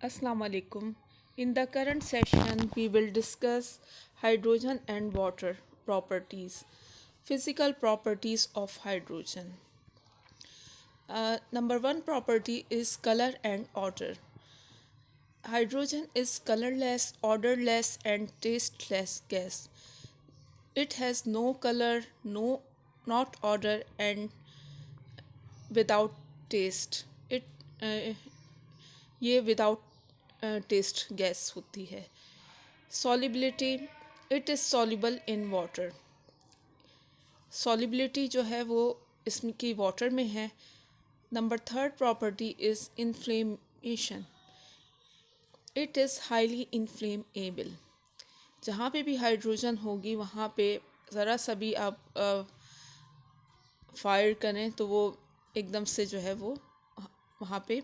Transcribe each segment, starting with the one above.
Assalamu alaikum. In the current session, we will discuss hydrogen and water properties, physical properties of hydrogen. Number one property is color and odor. Hydrogen is colorless, odorless, and tasteless gas. It has no color, no not odor, and without taste. It ये without test gas होती है. Solubility, it is soluble in water. Solubility जो है वो इसमें की water में है. Number third property is inflammation. It is highly inflammable. जहाँ पे भी हाइड्रोजन होगी वहाँ पे ज़रा सा भी आप फायर करें तो वो एकदम से जो है वो वहाँ पे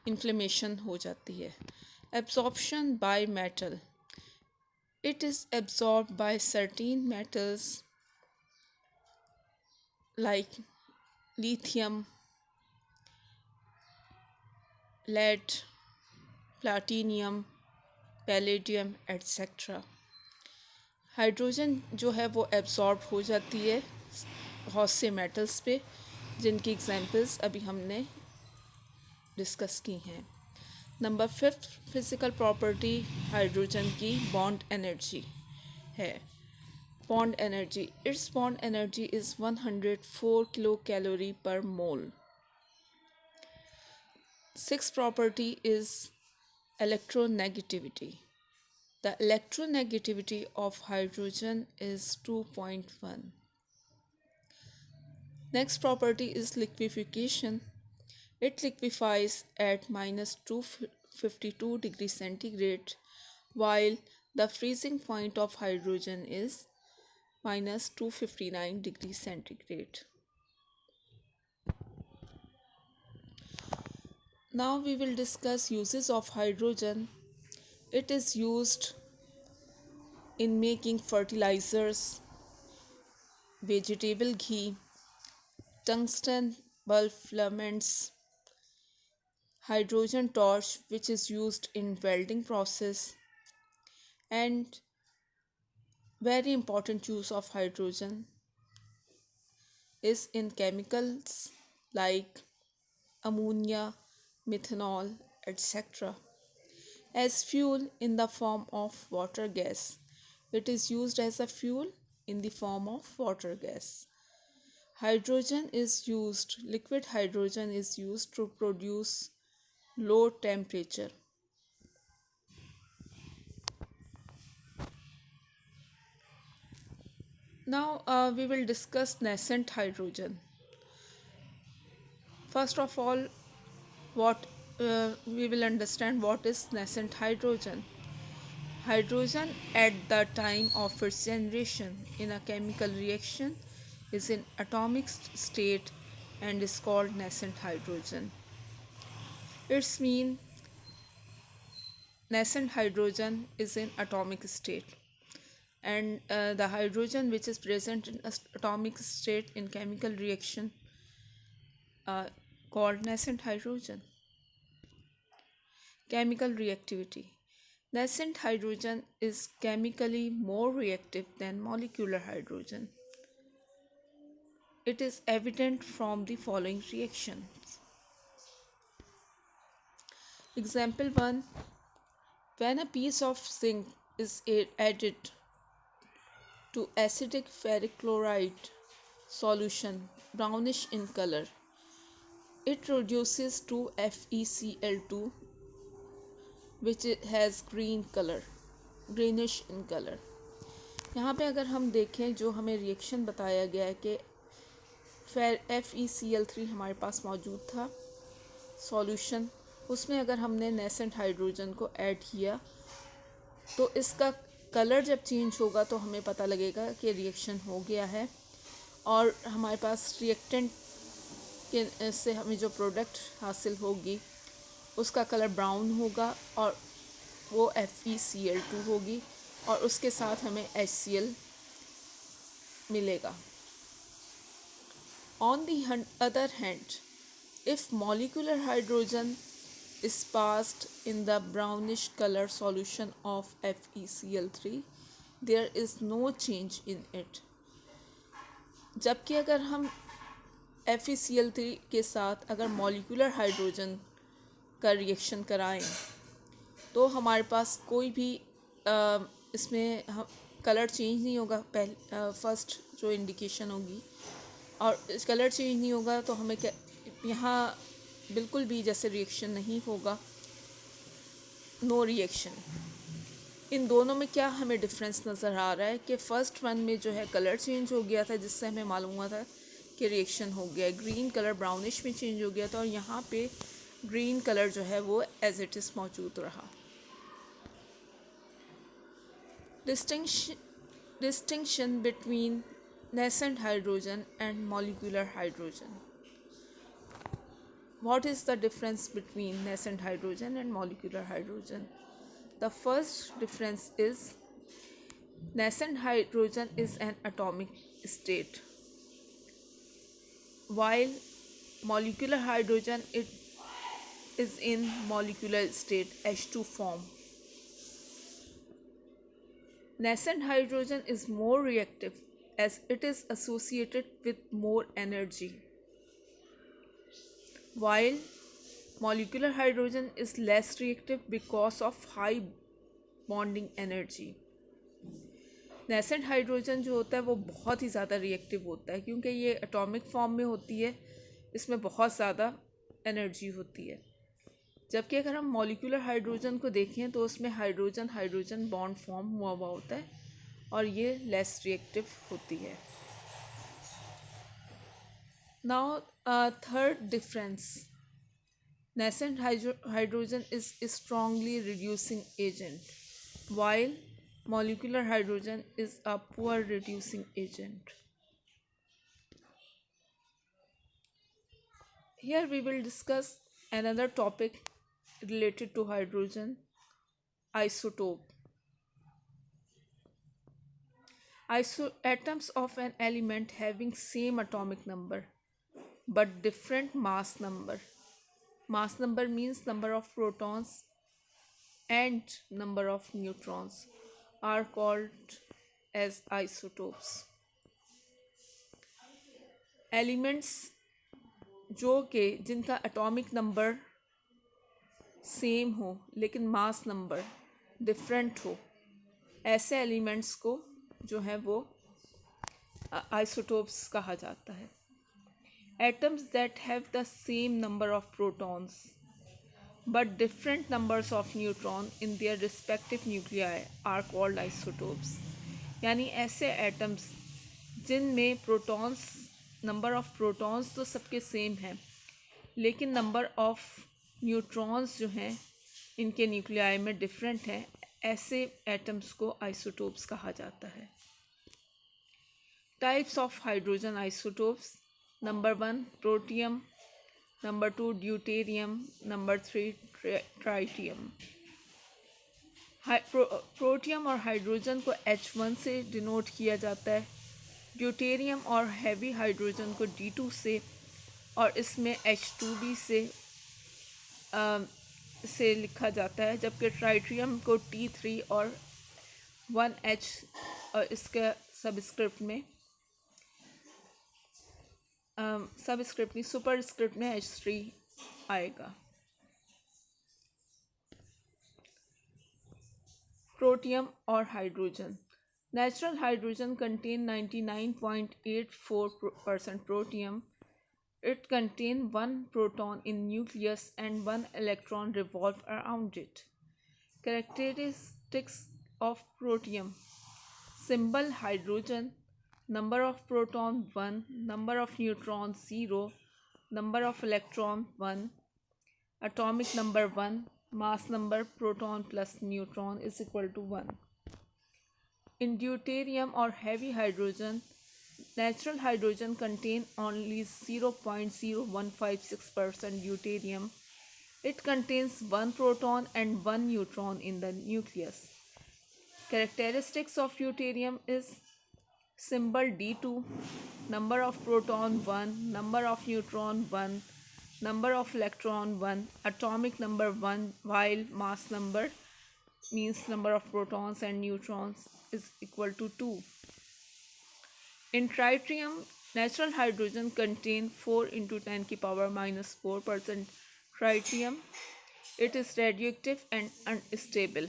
इन्फ्लेमेशन हो जाती है. Absorption by metal. It is absorbed by certain metals like lithium, lead, platinum, palladium, etc. Hydrogen जो है वो एब्जॉर्ब हो जाती है बहुत से मेटल्स पे, जिनकी एग्जांपल्स अभी हमने डिस्कस की हैं. Number fifth physical property hydrogen की बॉन्ड एनर्जी है. Bond energy. Its bond energy is 104 kilocalorie per mole. Sixth property is electronegativity. The electronegativity of hydrogen is 2.1. Next property is liquefaction. It liquefies at minus 252 degrees centigrade, while the freezing point of hydrogen is minus 259 degrees centigrade. Now we will discuss uses of hydrogen. It is used in making fertilizers, vegetable ghee, tungsten bulb filaments, hydrogen torch which is used in welding process, and very important use of hydrogen is in chemicals like ammonia, methanol, etc. As fuel in the form of water gas. It is used as a fuel in the form of water gas. Hydrogen is used, liquid hydrogen is used to produce low temperature. Now we will discuss nascent hydrogen. First of all, what we will understand what is nascent hydrogen. Hydrogen at the time of its generation in a chemical reaction is in atomic state and is called nascent hydrogen. Its mean nascent hydrogen is in atomic state, and the hydrogen which is present in atomic state in chemical reaction called nascent hydrogen. Chemical reactivity. Nascent hydrogen is chemically more reactive than molecular hydrogen. It is evident from the following reactions. Example 1. When a piece of zinc is added to acidic ferric chloride solution, brownish in color, it reduces to FeCl2 which has green color, greenish in color. यहाँ पे अगर हम देखें जो हमें reaction बताया गया है कि FeCl3 हमारे पास मौजूद था सॉल्यूशन, उसमें अगर हमने नेसेंट हाइड्रोजन को ऐड किया तो इसका कलर जब चेंज होगा तो हमें पता लगेगा कि रिएक्शन हो गया है, और हमारे पास रिएक्टेंट के से हमें जो प्रोडक्ट हासिल होगी उसका कलर ब्राउन होगा और वो FeCl2 होगी और उसके साथ हमें HCl मिलेगा. On the other hand, if molecular hydrogen is passed in the brownish color solution of FeCl3. There is no change in it. जबकि अगर हम FeCl3 के साथ अगर मॉलिक्यूलर हाइड्रोजन का रिएक्शन कराएं तो हमारे पास कोई भी इसमें हम कलर चेंज नहीं होगा। फर्स्ट जो इंडिकेशन होगी, और इस कलर चेंज नहीं होगा तो हमें क्या यहाँ बिल्कुल भी जैसे रिएक्शन नहीं होगा, नो रिएक्शन। इन दोनों में क्या हमें डिफरेंस नज़र आ रहा है कि फ़र्स्ट वन में जो है कलर चेंज हो गया था, जिससे हमें मालूम हुआ था कि रिएक्शन हो गया, ग्रीन कलर ब्राउनिश में चेंज हो गया था, और यहाँ पे ग्रीन कलर जो है वो एज इट इज़ मौजूद रहा। Distinction between nascent hydrogen and molecular hydrogen. What is the difference between nascent hydrogen and molecular hydrogen? The first difference is nascent hydrogen is an atomic state, while molecular hydrogen it is in molecular state H2 form. Nascent hydrogen is more reactive as it is associated with more energy, while molecular hydrogen is less reactive because of high bonding energy. Nascent hydrogen जो होता है वो बहुत ही ज़्यादा reactive होता है, क्योंकि ये एटॉमिक फॉर्म में होती है, इसमें बहुत ज़्यादा एनर्जी होती है। जबकि अगर हम मॉलिक्यूलर हाइड्रोजन को देखें तो उसमें हाइड्रोजन हाइड्रोजन बॉन्ड फॉर्म हुआ हुआ होता है और ये लेस रिएक्टिव होती है। Now third difference, nascent hydrogen is a strongly reducing agent, while molecular hydrogen is a poor reducing agent. Here we will discuss another topic related to hydrogen, isotope. Atoms of an element having same atomic number but different mass number. Mass number means number of protons and number of neutrons are called as isotopes. Elements जो कि जिनका atomic number same हो लेकिन mass number different हो, ऐसे elements को जो है वो आइसोटोप्स कहा जाता है। Atoms that have the same number of protons but different numbers of neutron in their respective nuclei are called isotopes. यानी ऐसे एटम्स जिनमें प्रोटॉन्स, नंबर ऑफ प्रोटॉन्स तो सबके सेम हैं लेकिन नंबर ऑफ न्यूट्रॉन्स जो हैं इनके न्यूक्लियाई में डिफरेंट है, ऐसे एटम्स को आइसोटोप्स कहा जाता है। Types of hydrogen isotopes: number 1 protium, number 2 deuterium, number 3 tritium. Protium और हाइड्रोजन को H1 से डिनोट किया जाता है, ड्यूटेरियम और हैवी हाइड्रोजन को D2 से, और इसमें H2B से लिखा जाता है, जबकि ट्राइटियम को T3 और 1H और इसके सबस्क्रिप्ट में सबस्क्रिप्ट नहीं सुपरस्क्रिप्ट में H3 आएगा। प्रोटियम और hydrogen: natural hydrogen contain 99.84% protium. It contains one proton in nucleus and one electron revolve around it. Characteristics of protium: symbol hydrogen, number of proton 1, number of neutron 0, number of electron 1, atomic number 1, mass number proton plus neutron is equal to 1. In deuterium or heavy hydrogen, natural hydrogen contain only 0.0156% deuterium. It contains one proton and one neutron in the nucleus. Characteristics of deuterium is symbol D2, number of proton 1, number of neutron 1, number of electron 1, atomic number 1, while mass number means number of protons and neutrons is equal to 2. In tritium, natural hydrogen contain 4 into 10 की power minus 4% tritium. It is radioactive and unstable.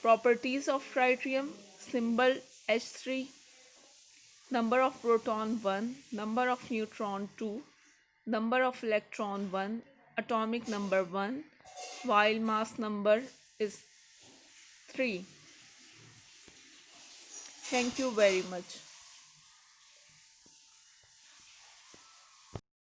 Properties of tritium: symbol H3, number of proton 1, number of neutron 2, number of electron 1, atomic number 1, while mass number is 3. Thank you very much.